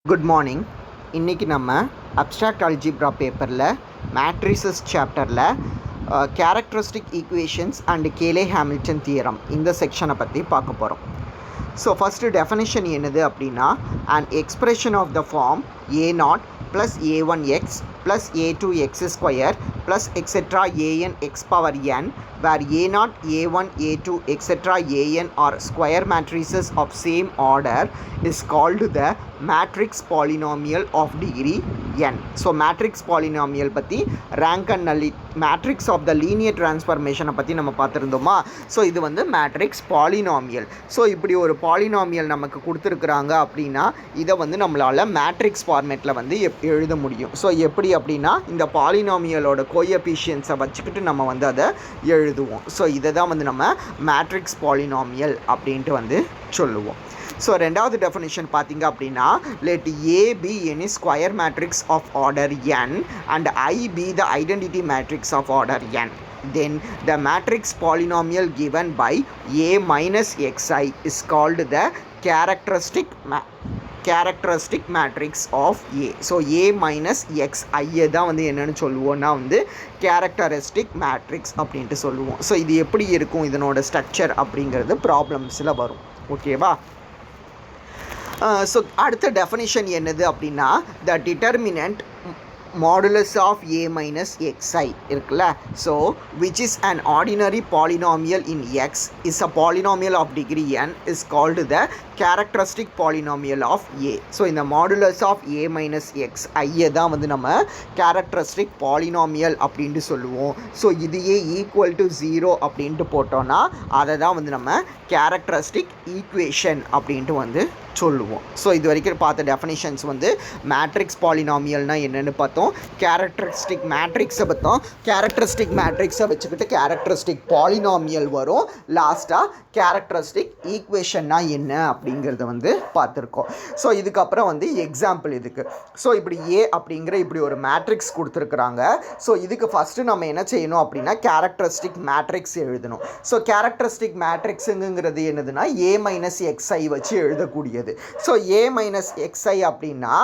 Good morning. இன்றைக்கி நம்ம abstract algebra பேப்பரில் மேட்ரிசஸ் சாப்டரில் characteristic equations and Cayley Hamilton theorem இந்த செக்ஷனை பற்றி பார்க்க போகிறோம். ஸோ ஃபஸ்ட்டு டெஃபினிஷன் என்னது அப்படின்னா, an expression of the form a0 plus a1x plus a2x square plus etc. an x power n, where a0, a1, a2 etc. an are square matrices of same order, is called the matrix polynomial of degree n. So matrix polynomial பற்றி rank and matrix of the linear டிரான்ஸ்ஃபர்மேஷனை பற்றி நம்ம பார்த்துருந்தோமா. So இது வந்து matrix polynomial. So இப்படி ஒரு polynomial நமக்கு கொடுத்துருக்குறாங்க அப்படின்னா இதை வந்து நம்மளால் மேட்ரிக்ஸ் ஃபார்மேட்டில் வந்து எழுத முடியும். ஸோ எப்படி அப்படின்னா, இந்த பாலினாமியலோட கோஎஃபிஷியன்ஸை வச்சுக்கிட்டு நம்ம வந்து அதை எழுதுவோம். ஸோ இதை தான் வந்து நம்ம மேட்ரிக்ஸ் பாலினாமியல் அப்படின்ட்டு வந்து சொல்லுவோம். ஸோ ரெண்டாவது டெஃபினிஷன் பார்த்திங்க அப்படின்னா, let A be any square matrix of order n and I be the identity matrix of order n, then the matrix polynomial given by A minus xi is called the characteristic matrix of A. So A minus xi தான் வந்து என்னென்னு சொல்லுவோம்னா வந்து characteristic matrix அப்படின்ட்டு சொல்லுவோம். So இது எப்படி இருக்கும், இதனோட ஸ்ட்ரக்சர் அப்படிங்கிறது ப்ராப்ளம்ஸில் வரும். ஓகேவா? ஸோ அடுத்த டெஃபினிஷன் என்னது அப்படின்னா, த determinant modulus of a minus xi இருக்குல்ல. So which is an ordinary polynomial in x is a polynomial of degree n is called the characteristic polynomial of a. So இந்த modulus of a minus xi தான் வந்து நம்ம characteristic polynomial அப்படின்ட்டு சொல்லுவோம். So இதையே equal to 0 அப்படின்ட்டு போட்டோன்னா அதை தான் வந்து நம்ம கேரக்டரிஸ்டிக் ஈக்குவேஷன் அப்படின்ட்டு வந்து சொல்லுவோம். ஸோ இது வரைக்கும் பார்த்த டெஃபினிஷன்ஸ் வந்து மேட்ரிக்ஸ் பாலினாமியல்னால் என்னென்னு பார்த்தோம், கேரக்டரிஸ்டிக் மேட்ரிக்ஸை பார்த்தோம். கேரக்டரிஸ்டிக் மேட்ரிக்ஸை வச்சுக்கிட்டு கேரக்டரிஸ்டிக் பாலினாமியல் வரும். லாஸ்ட்டாக கேரக்டரிஸ்டிக் ஈக்குவேஷன்னா என்ன அப்படிங்கிறத வந்து பார்த்துருக்கோம். ஸோ இதுக்கப்புறம் வந்து எக்ஸாம்பிள் இதுக்கு. ஸோ இப்படி ஏ அப்படிங்கிற இப்படி ஒரு மேட்ரிக்ஸ் கொடுத்துருக்குறாங்க. ஸோ இதுக்கு ஃபஸ்ட்டு நம்ம என்ன செய்யணும் அப்படின்னா, கேரக்டரிஸ்டிக் மேட்ரிக்ஸ் எழுதணும். ஸோ கேரக்டரிஸ்டிக் மேட்ரிக்ஸுங்கிறது என்னதுன்னா ஏ மைனஸ் எக்ஸ்ஐ வச்சு எழுதக்கூடியது. ஸோ ஏ மைனஸ் எக்ஸ்ஐ அப்படின்னா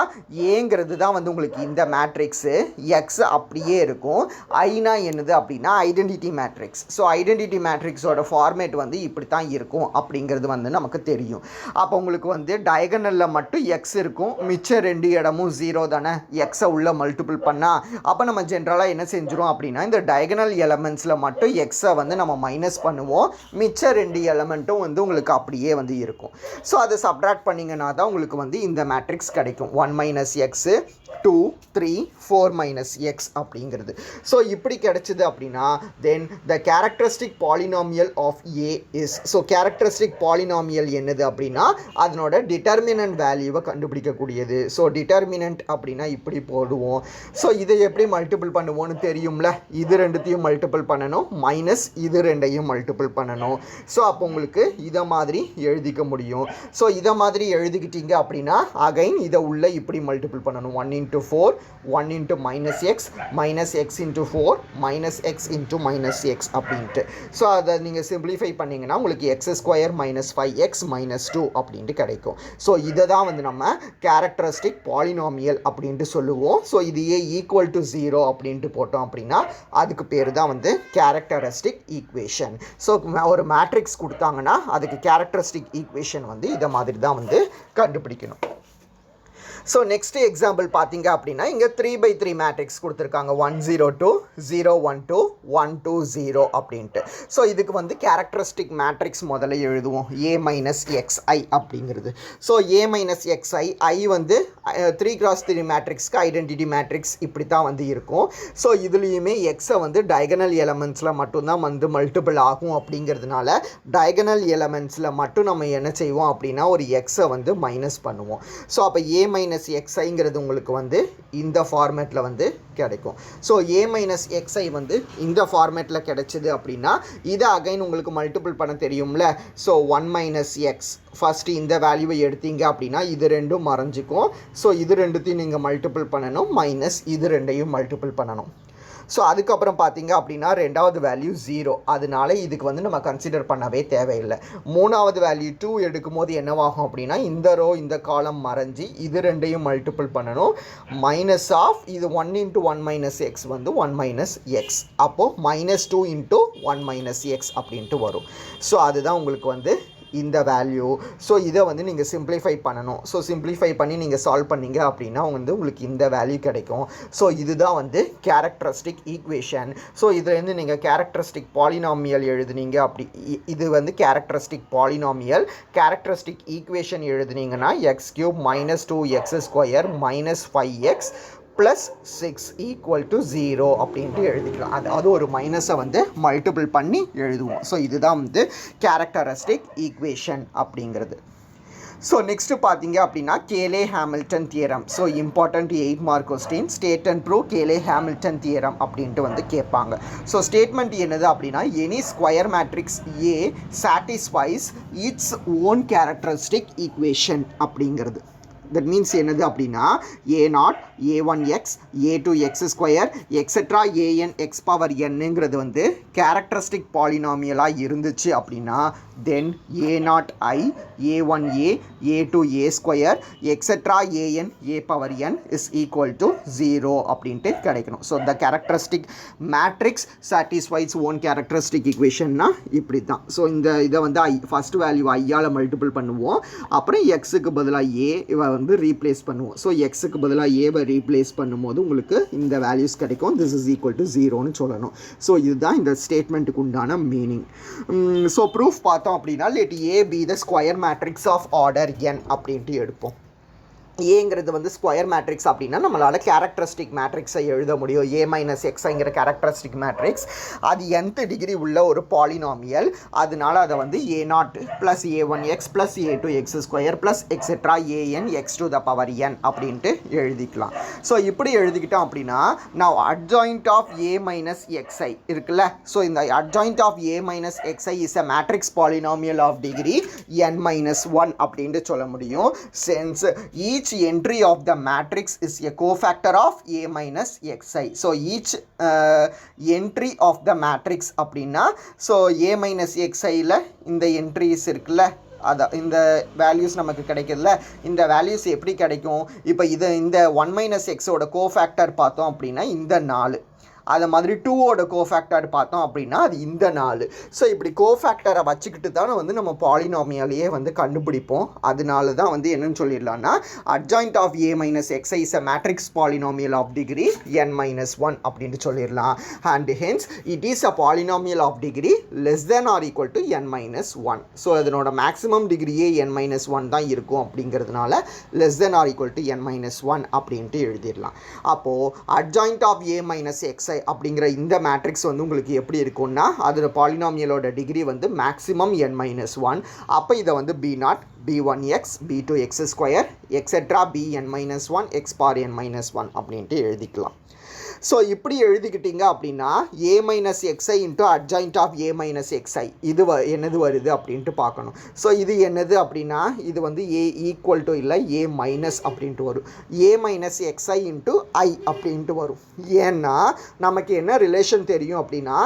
ஏங்கிறது தான் வந்து உங்களுக்கு இந்த மேட்ரிக்ஸு, எக்ஸ் அப்படியே இருக்கும். ஐனா என்னது அப்படின்னா ஐடென்டிட்டி மேட்ரிக்ஸ். ஸோ ஐடென்டிட்டி மேட்ரிக்ஸோட ஃபார்மேட் வந்து இப்படி தான் இருக்கும் அப்படிங்கிறது வந்து நமக்கு தெரியும். அப்போ உங்களுக்கு வந்து டயகனலில் மட்டும் எக்ஸ் இருக்கும், மிச்ச ரெண்டு இடமும் 0 தானே, எக்ஸை உள்ள மல்டிபிள் பண்ணால். அப்போ நம்ம ஜென்ரலாக என்ன செஞ்சிடும் அப்படின்னா, இந்த டயகனல் எலமெண்ட்ஸில் மட்டும் எக்ஸை வந்து நம்ம மைனஸ் பண்ணுவோம், மிச்ச ரெண்டு எலமெண்ட்டும் வந்து உங்களுக்கு அப்படியே வந்து இருக்கும். ஸோ அதை சப்ட்ராக்ட் பண்ணிங்கன்னா தான் உங்களுக்கு வந்து இந்த மேட்ரிக்ஸ் கிடைக்கும். 1 மைனஸ் எக்ஸு, 2, 3, 4 மைனஸ் எக்ஸ் அப்படிங்கிறது. ஸோ இப்படி கிடைச்சிது அப்படின்னா then the characteristic polynomial of A is. So characteristic polynomial என்னது அப்படின்னா அதனோட டிட்டர்மினன்ட் வேல்யூவை கண்டுபிடிக்கக்கூடியது. ஸோ டிட்டர்மினன்ட் அப்படின்னா இப்படி போடுவோம். ஸோ இதை எப்படி மல்டிபிள் பண்ணுவோன்னு தெரியும்ல, இது ரெண்டுத்தையும் மல்டிபிள் பண்ணணும், மைனஸ் இது ரெண்டையும் மல்டிபிள் பண்ணணும். ஸோ அப்போ உங்களுக்கு இதை மாதிரி எழுதிக்க முடியும். ஸோ இதை மாதிரி எழுதிக்கிட்டீங்க அப்படின்னா அகைன் இதை உள்ள இப்படி மல்டிபிள் பண்ணணும். 1 into 4, 1 into minus x into 4, minus x into minus x அப்படின்ட்டு. ஸோ அதை நீங்கள் சிம்பிளிஃபை பண்ணிங்கன்னா உங்களுக்கு X square minus 5x minus 2 அப்படின்ட்டு கிடைக்கும். ஸோ இதை தான் வந்து நம்ம கேரக்டரிஸ்டிக் பாலினாமியல் அப்படின்ட்டு சொல்லுவோம். ஸோ இதையே ஈக்குவல் டு 0 அப்படின்ட்டு போட்டோம் அப்படின்னா அதுக்கு பேர் தான் வந்து கேரக்டரிஸ்டிக் ஈக்குவேஷன். ஸோ ஒரு மேட்ரிக்ஸ் கொடுத்தாங்கன்னா அதுக்கு கேரக்டரிஸ்டிக் ஈக்குவேஷன் வந்து இதை மாதிரி தான் வந்து கண்டுபிடிக்கணும். ஸோ நெக்ஸ்ட் எக்ஸாம்பிள் பார்த்தீங்க அப்படின்னா, இங்கே 3/3 மேட்ரிக்ஸ் கொடுத்துருக்காங்க. 1 0 2 0 1 2 1 2 0 அப்படின்ட்டு. ஸோ இதுக்கு வந்து கேரக்டரிஸ்டிக் மேட்ரிக்ஸ் முதல்ல எழுதுவோம், ஏ மைனஸ் எக்ஸ்ஐ அப்படிங்கிறது. ஸோ ஏ மைனஸ் எக்ஸ்ஐ, ஐ வந்து 3x3 மேட்ரிக்ஸ்க்கு ஐடென்டிட்டி மேட்ரிக்ஸ் இப்படி தான் வந்து இருக்கும். ஸோ இதுலேயுமே எக்ஸை வந்து டயகனல் எலமெண்ட்ஸில் மட்டும்தான் வந்து மல்டிபிள் ஆகும் அப்படிங்கிறதுனால டயகனல் எலமெண்ட்ஸில் மட்டும் நம்ம என்ன செய்வோம் அப்படின்னா ஒரு எக்ஸை வந்து மைனஸ் பண்ணுவோம். ஸோ அப்போ ஏ மைனஸ் எக்ஸ்ஐங்கிறது உங்களுக்கு வந்து இந்த ஃபார்மேட்டில் வந்து கிடைக்கும். ஸோ ஏ மைனஸ் எக்ஸ்ஐ வந்து இந்த ஃபார்மேட்டில் கிடைச்சிது அப்படின்னா இதை அகைன் உங்களுக்கு மல்டிபிள் பண்ண தெரியும்ல. ஸோ 1 மைனஸ் எக்ஸ் ஃபஸ்ட்டு இந்த வேல்யூவை எடுத்தீங்க அப்படின்னா இது ரெண்டும் மறைஞ்சிக்கும். ஸோ இது ரெண்டுத்தையும் நீங்கள் மல்டிபிள் பண்ணணும், மைனஸ் இது ரெண்டையும் மல்டிபிள் பண்ணணும். ஸோ அதுக்கப்புறம் பார்த்தீங்க அப்படின்னா ரெண்டாவது வேல்யூ 0, அதனால இதுக்கு வந்து நம்ம கன்சிடர் பண்ணவே தேவையில்லை. மூணாவது வேல்யூ 2 எடுக்கும் போது என்னவாகும் அப்படின்னா இந்த ரோ இந்த காலம் மறைஞ்சி இது ரெண்டையும் மல்டிபிள் பண்ணணும். மைனஸ் ஆஃப் இது 1 × 1 - x வந்து 1 - x, அப்போது -2 × 1 - x அப்படின்ட்டு வரும். ஸோ அதுதான் உங்களுக்கு வந்து இந்த வேல்யூ. ஸோ இதை வந்து நீங்கள் சிம்பிளிஃபை பண்ணணும். ஸோ சிம்பிளிஃபை பண்ணி நீங்கள் சால்வ் பண்ணீங்க அப்படின்னா வந்து உங்களுக்கு இந்த வேல்யூ கிடைக்கும். ஸோ இதுதான் வந்து கேரக்டரிஸ்டிக் ஈக்குவேஷன். ஸோ இதுலேருந்து நீங்கள் கேரக்டரிஸ்டிக் பாலினாமியல் எழுதுனீங்க அப்படி இது வந்து கேரக்டரிஸ்டிக் பாலினாமியல். கேரக்டரிஸ்டிக் ஈக்குவேஷன் எழுதுனீங்கன்னா x³ - 2x² - 5x + 6 = 0 அப்படின்ட்டு எழுதிக்கலாம். அதாவது ஒரு மைனஸை வந்து மல்டிபிள் பண்ணி எழுதுவோம். ஸோ இதுதான் வந்து கேரக்டரிஸ்டிக் ஈக்குவேஷன் அப்படிங்கிறது. ஸோ நெக்ஸ்ட்டு பார்த்தீங்க அப்படின்னா Cayley Hamilton theorem. So important 8 mark question, state and prove Cayley Hamilton theorem அப்படின்ட்டு வந்து கேட்பாங்க. ஸோ ஸ்டேட்மெண்ட் என்னது அப்படின்னா any square matrix A satisfies its own characteristic equation அப்படிங்கிறது. தட் மீன்ஸ் என்னது அப்படின்னா a0 a1x a2x² etcetera an x⁴n வந்து characteristic பாலினாமியலாக இருந்துச்சு அப்படின்னா தென் a0i a1a a2a² etcetera an a⁴n = 0 அப்படின்ட்டு கிடைக்கணும். So the characteristic matrix satisfies own characteristic ஈக்குவேஷன்னா இப்படி தான். ஸோ இதை வந்து ஃபஸ்ட் வேல்யூ ஐயால் மல்டிபிள் பண்ணுவோம். அப்புறம் எக்ஸுக்கு பதிலாக ஏ வந்து ரீப்ளேஸ் பண்ணுவோம். ஸோ எக்ஸுக்கு பதிலாக ஏவை ரீப்ளேஸ் பண்ணும்போது உங்களுக்கு இந்த வேல்யூஸ் கிடைக்கும். திஸ் இஸ் ஈக்குவல் டு 0ன்னு சொல்லணும். ஸோ இதுதான் இந்த ஸ்டேட்மெண்ட்டுக்கு உண்டான மீனிங். ஸோ ப்ரூஃப் பார்த்தோம் அப்படின்னா let A be the square matrix of order n அப்படின்ட்டு எடுப்போம். ஏங்கிறது வந்து ஸ்கொயர் மேட்ரிக்ஸ் அப்படின்னா நம்மளால் கேரக்டரிஸ்டிக் மேட்ரிக்ஸை எழுத முடியும். a - xங்கிற கேரக்டரிஸ்டிக் மேட்ரிக்ஸ் அது nth டிகிரி உள்ள ஒரு பாலினாமியல். அதனால அதை வந்து a0 + a1x + a2x² etcetera an x⁴n அப்படின்ட்டு எழுதிக்கலாம். ஸோ இப்படி எழுதிக்கிட்டோம் அப்படின்னா நான் அட்ஜாயிண்ட் ஆஃப் a - xi இருக்குல்ல. ஸோ இந்த adjoint of a - xi is a matrix polynomial of degree n - 1 அப்படின்ட்டு சொல்ல முடியும். Since each entry of the matrix is a cofactor of a - xi. So each entry of the matrix அப்படின்னா so a - xiயில் இந்த entries இருக்குல்ல, அதான் இந்த values நமக்கு கிடைக்கிறதுல. இந்த வேல்யூஸ் எப்படி கிடைக்கும்? இப்போ இந்த 1 - xோட கோஃபேக்டர் பார்த்தோம் அப்படின்னா இந்த 4. அதை மாதிரி 2ஓட கோஃபேக்டர் பார்த்தோம் அப்படின்னா அது இந்த 4. ஸோ இப்படி கோஃபேக்டரை வச்சுக்கிட்டு தான் வந்து நம்ம பாலினாமியாலேயே வந்து கண்டுபிடிப்போம். அதனால தான் வந்து என்னென்னு சொல்லிடலாம்னா adjoint of a - xi is a matrix polynomial of degree n - 1 அப்படின்ட்டு சொல்லிடலாம். And hence it is a polynomial of degree <= n - 1. So அதனோட மேக்ஸிமம் டிகிரியே n - 1 தான் இருக்கும் அப்படிங்கிறதுனால <= n - 1 அப்படின்ட்டு எழுதிடலாம். அப்போது அட்ஜாயிண்ட் ஆஃப் a - xi அப்படிங்கிற இந்த மேட்ரிக்ஸ் வந்து உங்களுக்கு எப்படி இருக்கும்னா அதோட பாலினாமியலோட டிகிரி வந்து மேக்ஸிமம் n - 1. அப்போ இதை வந்து b0 b1x b2x² etcetera bn - 1 x⁴n - 1 அப்படின்ட்டு எழுதிக்கலாம். ஸோ இப்படி எழுதிக்கிட்டீங்க அப்படின்னா a - xi into adjoint of a - xi இது என்னது வருது அப்படின்ட்டு பார்க்கணும். ஸோ இது என்னது அப்படின்னா இது வந்து a = இல்லை a மைனஸ் அப்படின்ட்டு வரும். a - xi இன்ட்டு i அப்படின்ட்டு வரும். ஏன்னா நமக்கு என்ன ரிலேஷன் தெரியும் அப்படின்னா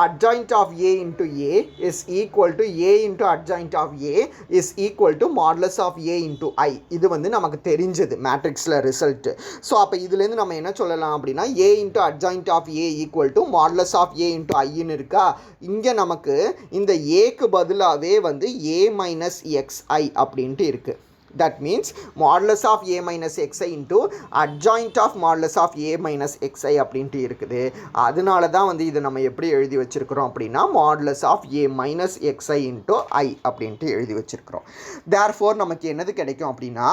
adjoint of a into a is equal to a into adjoint of a is equal to modulus of a into i. இது வந்து நமக்கு தெரிஞ்சது மேட்ரிக்ஸில் ரிசல்ட்டு. ஸோ அப்போ இதுலேருந்து நம்ம என்ன சொல்லலாம் அப்படின்னா a into adjoint of a equal to modulus of a into ஐன்னு இருக்கா. இங்கே நமக்கு இந்த ஏக்கு பதிலாகவே வந்து a - xi அப்படின்ட்டு இருக்குது. That means modulus of a minus xi into adjoint of modulus of a minus xi அப்படின்ட்டு இருக்குது. அதனால தான் வந்து இது நம்ம எப்படி எழுதி வச்சிருக்கிறோம் அப்படின்னா modulus of a minus xi into I அப்படின்ட்டு எழுதி வச்சிருக்கிறோம். Therefore நமக்கு என்னது கிடைக்கும் அப்படின்னா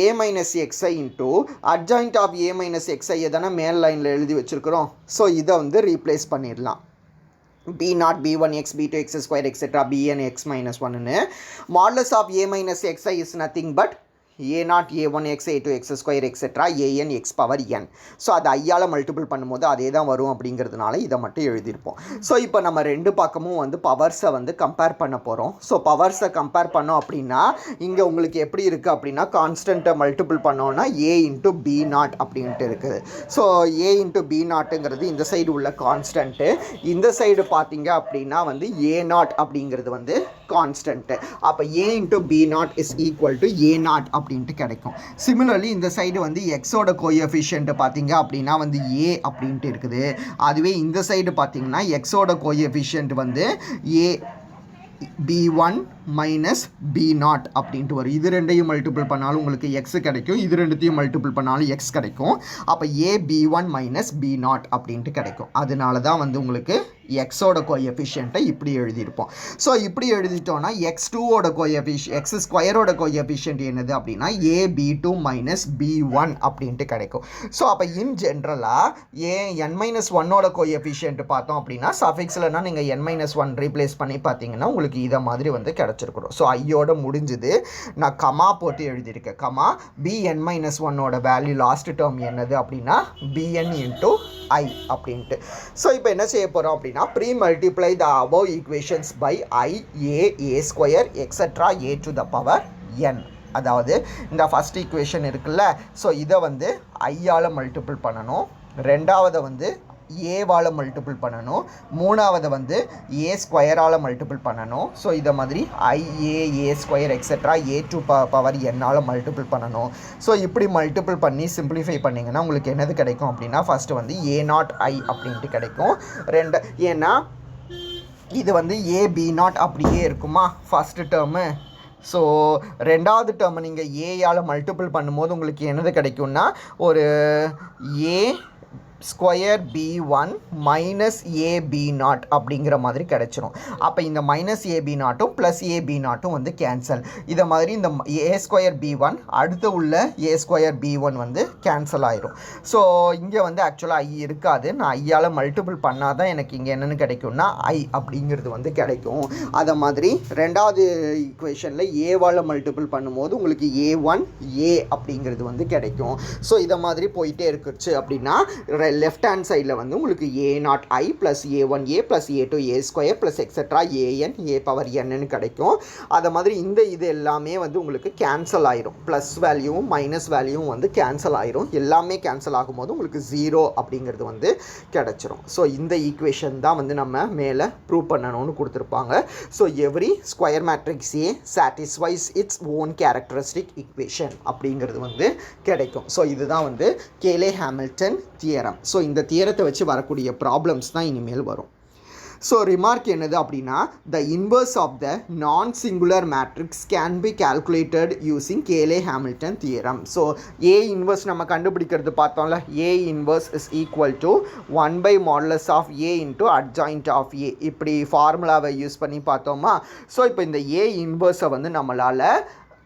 a minus xi into adjoint of a minus xi தானே மேல் லைனில் எழுதி வச்சிருக்கிறோம். ஸோ இதை வந்து ரீப்ளேஸ் பண்ணிடலாம். b0 b1x b2x² etc bn x - 1 modulus of a minus xi is nothing but a0 a1x a2x square etcetera an x power n. So அது ஐயால் multiple பண்ணும்போது அதே தான் வரும் அப்படிங்கிறதுனால இதை மட்டும் எழுதியிருப்போம். ஸோ இப்போ நம்ம ரெண்டு பக்கமும் வந்து பவர்ஸை வந்து கம்பேர் பண்ண போகிறோம். ஸோ பவர்ஸை கம்பேர் பண்ணோம் அப்படின்னா இங்கே உங்களுக்கு எப்படி இருக்குது அப்படின்னா கான்ஸ்டண்ட்டை மல்டிபிள் பண்ணோன்னா a இன்ட்டு b0 அப்படின்ட்டு இருக்குது. ஸோ a இன்ட்டு b0ங்கிறது இந்த சைடு உள்ள கான்ஸ்டன்ட்டு, இந்த சைடு பார்த்தீங்க அப்படின்னா வந்து a0 அப்படிங்கிறது வந்து கான்ஸ்டன்ட்டு. அப்போ a into b0 is equal to a0 அப்படின்ட்டு கிடைக்கும். சிமிலர்லி இந்த சைடு வந்து எக்ஸோட கோஎஃபிஷியன்ட் பார்த்தீங்க அப்படின்னா வந்து a அப்படின்ட்டு இருக்குது. அதுவே இந்த சைடு பார்த்தீங்கன்னா எக்ஸோட கோஎஃபிஷியன்ட் வந்து a b1 மைனஸ் b0 அப்படின்ட்டு வரும். இது ரெண்டையும் மல்டிபிள் பண்ணாலும் உங்களுக்கு எக்ஸ் கிடைக்கும், இது ரெண்டுத்தையும் மல்டிபிள் பண்ணாலும் எக்ஸ் கிடைக்கும். அப்போ a b1 மைனஸ் b0 அப்படின்ட்டு கிடைக்கும். அதனால தான் வந்து உங்களுக்கு எக்ஸோட கோஎஃபிஷியன்ட்டை இப்படி எழுதியிருப்போம். ஸோ இப்படி எழுதிட்டோன்னா x2ஓட எக்ஸ் ஸ்கொயரோட கோஎஃபிஷியன்ட் என்னது அப்படின்னா a b2 மைனஸ் b1 அப்படின்ட்டு கிடைக்கும். ஸோ அப்போ இன் ஜென்ரலாக n-1ஓட கோஎஃபிஷியன்ட் பார்த்தோம் அப்படின்னா சஃபிக்ஸ்லனா நீங்கள் n-1 ரீப்ளேஸ் பண்ணி பார்த்தீங்கன்னா உங்களுக்கு இதை மாதிரி வந்து கிடச்சிருக்கணும். ஸோ ஐயோட முடிஞ்சுது. நான் கமா போட்டு எழுதியிருக்கேன். கமா bn-1ஓட வேல்யூ லாஸ்ட் டேர்ம் என்னது அப்படின்னா bn இன்ட்டு I அப்படின்ட்டு. ஸோ இப்போ என்ன செய்ய போகிறோம் அப்படின்னா pre multiply the above equations by I a square etcetera a to the power n. அதாவது இந்த ஃபஸ்ட் ஈக்குவேஷன் இருக்குல்ல, ஸோ இதை வந்து ஐயால் மல்டிபிள் பண்ணணும், ரெண்டாவதை வந்து ஏவால் மல்டிபிள் பண்ணணும், மூணாவது வந்து ஏ ஸ்கொயரால் மல்டிபிள் பண்ணணும். ஸோ இதை மாதிரி A square etcetera a to power என்னால் மல்டிபிள் பண்ணணும். ஸோ இப்படி மல்டிபிள் பண்ணி சிம்பிளிஃபை பண்ணிங்கன்னா உங்களுக்கு என்னது கிடைக்கும் அப்படின்னா ஃபஸ்ட்டு வந்து a0i அப்படின்ட்டு கிடைக்கும். ஏன்னா இது வந்து a b0 அப்படியே இருக்குமா ஃபஸ்ட்டு டேர்மு. ஸோ ரெண்டாவது டேர்மை நீங்கள் ஏயால் மல்டிபிள் பண்ணும்போது உங்களுக்கு என்னது கிடைக்கும்னா ஒரு a square b1 minus a b0 அப்படிங்கிற மாதிரி கிடைச்சிரும். அப்போ இந்த மைனஸ் a b0ம் ப்ளஸ் a b0ம் வந்து கேன்சல். இதை மாதிரி இந்த a ஸ்கொயர் b1 அடுத்து உள்ள a ஸ்கொயர் b1 வந்து கேன்சல் ஆயிரும். ஸோ இங்கே வந்து ஆக்சுவலாக i இருக்காது, நான் ஐயால் மல்டிபிள் பண்ணால் தான் எனக்கு இங்கே என்னென்னு கிடைக்கும்னா i அப்படிங்கிறது வந்து கிடைக்கும். அதை மாதிரி ரெண்டாவது ஈக்குவேஷனில் ஏவால் மல்டிபிள் பண்ணும்போது உங்களுக்கு a1 a அப்படிங்கிறது வந்து கிடைக்கும். ஸோ இதை மாதிரி போயிட்டே இருக்குச்சு அப்படின்னா லெஃப்ட் ஹேண்ட் சைடில் வந்து உங்களுக்கு a0i plus a1a plus a2a square plus etcetera an a power n கிடைக்கும். அதை மாதிரி இந்த இது எல்லாமே வந்து உங்களுக்கு கேன்சல் ஆயிரும். ப்ளஸ் வேல்யூவும் மைனஸ் வேல்யூவும் வந்து கேன்சல் ஆயிரும். எல்லாமே கேன்சல் ஆகும்போது உங்களுக்கு 0 அப்படிங்கிறது வந்து கிடச்சிரும். ஸோ இந்த ஈக்குவேஷன் தான் வந்து நம்ம மேலே ப்ரூவ் பண்ணணும்னு கொடுத்துருப்பாங்க. So every square matrix A satisfies its own characteristic equation அப்படிங்கிறது வந்து கிடைக்கும். ஸோ இதுதான் வந்து கேலே-ஹாமில்டன் தியரம். ஸோ இந்த தியரத்தை வச்சு வரக்கூடிய ப்ராப்ளம்ஸ் தான் இனிமேல் வரும். ஸோ ரிமார்க் என்னது அப்படின்னா த inverse of the non singular matrix can be calculated using Cayley Hamilton theorem. So A inverse நம்ம கண்டுபிடிக்கிறது பார்த்தோம்ல, A inverse is equal to one by modulus of A into adjoint of A. இப்படி ஃபார்முலாவை யூஸ் பண்ணி பார்த்தோமா. ஸோ இப்போ இந்த ஏ இன்வர்ஸை வந்து நம்மளால்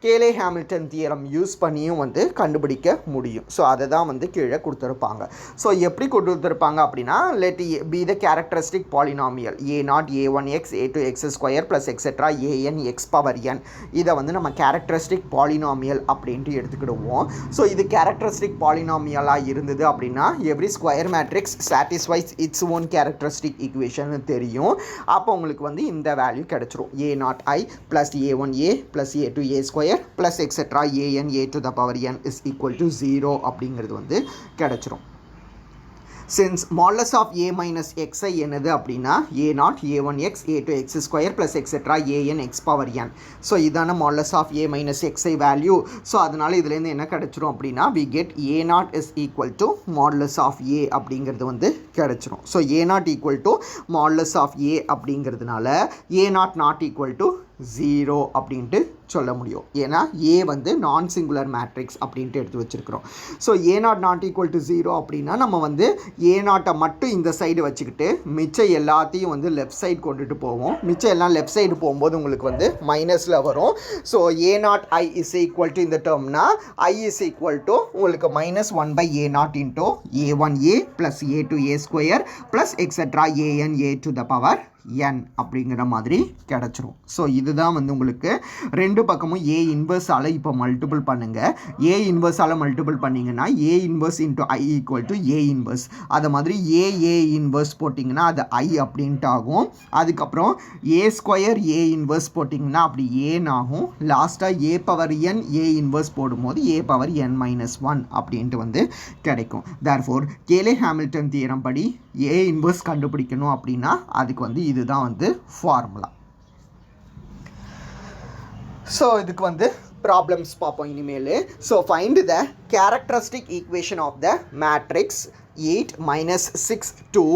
கேலே-ஹாமில்டன் தியரம் யூஸ் பண்ணியும் வந்து கண்டுபிடிக்க முடியும். ஸோ அதை தான் வந்து கீழே கொடுத்துருப்பாங்க. ஸோ எப்படி கொடுத்துருப்பாங்க அப்படின்னா let be the characteristic polynomial a0 a1x a2x square plus etcetera an x power n. இதை வந்து நம்ம கேரக்டரிஸ்டிக் பாலினாமியல் அப்படின்ட்டு எடுத்துக்கிடுவோம். ஸோ இது கேரக்டரிஸ்டிக் பாலினாமியலாக இருந்தது அப்படின்னா every square matrix satisfies its own characteristic equation தெரியும். அப்போ உங்களுக்கு வந்து இந்த வேல்யூ கிடச்சிரும். a0i plus a1a plus a2a square plus etc an a to the power n is equal to 0 அப்படிங்கிறது வந்து கிடைச்சிரும். since modulus of a minus xi என்னது அப்படின்னா a0 a1x a2x square plus etcetera an x power n. So இதான modulus of a minus xi value. So அதனால் இதுலேருந்து என்ன கிடச்சிரும் அப்படின்னா we get a0 is equal to modulus of a அப்படிங்கிறது வந்து கிடச்சிரும். So a0 equal to modulus of a அப்படிங்கிறதுனால a0 not equal to 0 அப்படின்ட்டு சொல்ல முடியும். ஏன்னா ஏ வந்து நான் சிங்குலர் மேட்ரிக்ஸ் அப்படின்ட்டு எடுத்து வச்சுருக்கிறோம். So a0 not equal to 0 அப்படின்னா நம்ம வந்து a0 மட்டும் இந்த சைடு வச்சுக்கிட்டு மிச்சம் எல்லாத்தையும் வந்து லெஃப்ட் சைடு கொண்டுட்டு போவோம். மிச்சம் எல்லாம் லெஃப்ட் சைடு போகும்போது உங்களுக்கு வந்து மைனஸில் வரும். So a0i is equal to இந்த டேர்ம்னா i இஸ் ஈக்குவல் டு உங்களுக்கு -1/a0 into a1a plus a2a square plus etcetera an a to the power n அப்படிங்கிற மாதிரி கிடச்சிரும். ஸோ இதுதான் வந்து உங்களுக்கு ரெண்டு பக்கமும் ஏ இன்வர்ஸால் இப்போ மல்டிபிள் பண்ணுங்கள். ஏ இன்வர்ஸால் மல்டிபிள் பண்ணிங்கன்னா A inverse into I equal to A inverse. அது மாதிரி ஏ இன்வர்ஸ் போட்டிங்கன்னா அது ஐ அப்படின்ட்டு ஆகும். அதுக்கப்புறம் ஏ ஸ்கொயர் ஏ இன்வர்ஸ் போட்டிங்கன்னா அப்படி ஏன்னு ஆகும். லாஸ்ட்டாக a power n A inverse போடும்போது ஏ பவர் n-1 அப்படின்ட்டு வந்து கிடைக்கும். தேர்ஃபோர் கேலே ஹாமில்டன் தியரம் படி ஏ இன்வர்ஸ் கண்டுபிடிக்கணும் அப்படின்னா அதுக்கு வந்து இதுதான் வந்து ஃபார்முலா. ஸோ இதுக்கு வந்து ப்ராப்ளம்ஸ் பார்ப்போம் இனிமேல். So find the characteristic equation of the matrix 8 - 6 2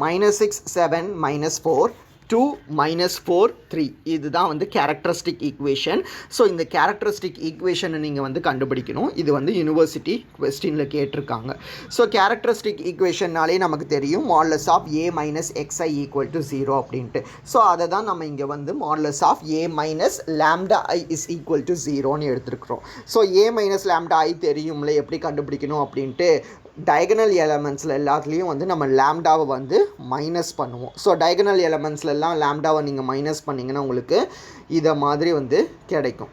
-6 7 -4 2 -4 3 இதுதான் வந்து கேரக்டரிஸ்டிக் ஈக்குவேஷன். ஸோ இந்த கேரக்டரிஸ்டிக் ஈக்குவேஷனை நீங்கள் வந்து கண்டுபிடிக்கணும். இது வந்து யூனிவர்சிட்டி கொஸ்டினில் கேட்டிருக்காங்க. ஸோ கேரக்டரிஸ்டிக் ஈக்குவேஷன்னாலே நமக்கு தெரியும் modulus of a - xi equal to 0 அப்படின்ட்டு. ஸோ அதை தான் நம்ம இங்கே வந்து modulus of a - λi is equal to 0ன்னு எடுத்துருக்குறோம். ஸோ a - λi தெரியும்ல எப்படி கண்டுபிடிக்கணும் அப்படின்ட்டு டயகனல் எலமெண்ட்ஸில் எல்லாத்துலேயும் வந்து நம்ம லாம்டாவை வந்து மைனஸ் பண்ணுவோம். ஸோ டயகனல் எலமெண்ட்ஸில் எல்லாம் லாம்டாவை நீங்கள் மைனஸ் பண்ணிங்கன்னா உங்களுக்கு இதை மாதிரி வந்து கிடைக்கும்.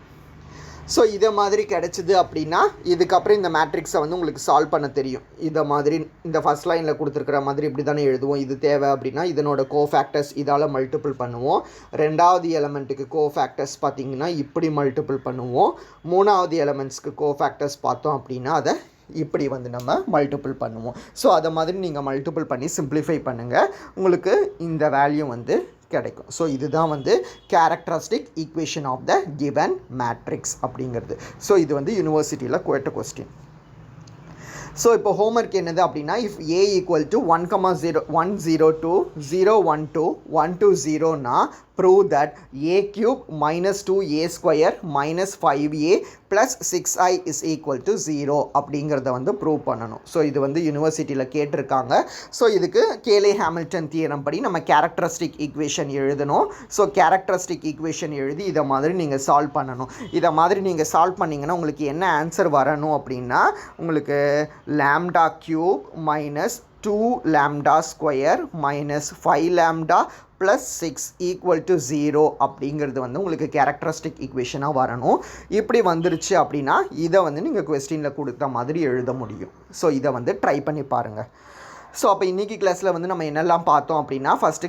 ஸோ இதை மாதிரி கிடச்சிது அப்படின்னா இதுக்கப்புறம் இந்த மேட்ரிக்ஸை வந்து உங்களுக்கு சால்வ் பண்ண தெரியும். இதை மாதிரி இந்த ஃபஸ்ட் லைனில் கொடுத்துருக்குற மாதிரி இப்படி தானே எழுதுவோம். இது தேவை அப்படின்னா இதனோட கோஃபேக்டர்ஸ் இதால் மல்டிபிள் பண்ணுவோம். ரெண்டாவது எலமெண்ட்டுக்கு கோஃபேக்டர்ஸ் பார்த்திங்கன்னா இப்படி மல்டிபிள் பண்ணுவோம். மூணாவது எலமெண்ட்ஸ்க்கு கோஃபேக்டர்ஸ் பார்த்தோம் அப்படின்னா அதை இப்படி வந்து நம்ம மல்டிபிள் பண்ணுவோம். ஸோ அதை மாதிரி நீங்கள் மல்டிபிள் பண்ணி சிம்பிளிஃபை பண்ணுங்கள், உங்களுக்கு இந்த வேல்யூ வந்து கிடைக்கும். ஸோ இதுதான் வந்து characteristic equation of the given matrix அப்படிங்கிறது. ஸோ இது வந்து யூனிவர்சிட்டியில் கேட்ட கொஸ்டின். ஸோ இப்போ ஹோம்ஒர்க் என்னது அப்படின்னா if A equal to 1,0 102 012 120னா prove that a cube minus 2a square minus 5a plus 6i is equal to 0 அப்படிங்கிறத வந்து ப்ரூவ் பண்ணணும். ஸோ இது வந்து யூனிவர்சிட்டியில் கேட்டிருக்காங்க. ஸோ இதுக்கு கேலே ஹாமில்டன் தியரம் படி நம்ம கேரக்டரிஸ்டிக் ஈக்குவேஷன் எழுதணும். ஸோ கேரக்டரிஸ்டிக் ஈக்குவேஷன் எழுதி இதை மாதிரி நீங்கள் சால்வ் பண்ணணும். இதை மாதிரி நீங்கள் சால்வ் பண்ணிங்கன்னா உங்களுக்கு என்ன ஆன்சர் வரணும் அப்படின்னா உங்களுக்கு lambda cube minus 2 lambda square minus 5 lambda plus 6 equal to 0 அப்படிங்கிறது வந்து உங்களுக்கு கேரக்டரிஸ்டிக் ஈக்குவேஷனாக வரணும். இப்படி வந்துருச்சு அப்படின்னா இதை வந்து நீங்கள் கொஸ்டினில் கொடுத்த மாதிரி எழுத முடியும். ஸோ இதை வந்து ட்ரை பண்ணி பாருங்கள். ஸோ அப்போ இன்றைக்கி கிளாஸில் வந்து நம்ம என்னெல்லாம் பார்த்தோம் அப்படின்னா ஃபஸ்ட்டு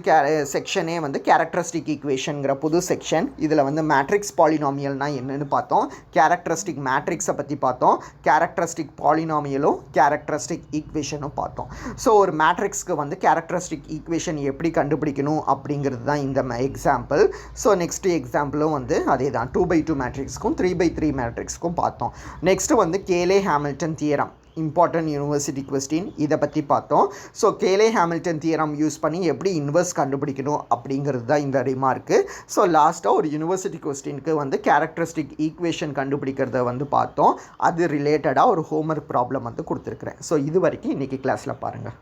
செக்ஷனே வந்து கேரக்டரிஸ்டிக் ஈக்குவேஷனுங்கிற புது செக்ஷன். இதில் வந்து மேட்ரிக்ஸ் பாலினாமியல்னால் என்னென்னு பார்த்தோம், கேரக்டரிஸ்டிக் மேட்ரிக்ஸை பற்றி பார்த்தோம், கேரக்டரிஸ்டிக் பாலினாமியலும் கேரக்டரிஸ்டிக் ஈக்குவேஷனும் பார்த்தோம். ஸோ ஒரு மேட்ரிக்ஸ்க்கு வந்து கேரக்டரிஸ்டிக் ஈக்குவேஷன் எப்படி கண்டுபிடிக்கணும் அப்படிங்கிறது தான் இந்த எக்ஸாம்பிள். ஸோ நெக்ஸ்ட் எக்ஸாம்பிளும் வந்து அதே தான் 2/2 மேட்ரிக்ஸ்க்கும் 3/3 மேட்ரிக்ஸ்க்கும் பார்த்தோம். நெக்ஸ்ட்டு வந்து Cayley Hamilton theorem important university question இதை பற்றி பார்த்தோம். So Cayley Hamilton theorem use பண்ணி எப்படி இன்வர்ஸ் கண்டுபிடிக்கணும் அப்படிங்கிறது தான் இந்த ரிமார்க்கு. ஸோ லாஸ்ட்டாக ஒரு யூனிவர்சிட்டி கொஸ்டினுக்கு வந்து கேரக்டரிஸ்டிக் ஈக்குவேஷன் கண்டுபிடிக்கிறத வந்து பார்த்தோம். அது ரிலேட்டடாக ஒரு ஹோம்ஒர்க் ப்ராப்ளம் வந்து கொடுத்துருக்குறேன். ஸோ இது வரைக்கும் இன்றைக்கி கிளாஸில் பாருங்கள்.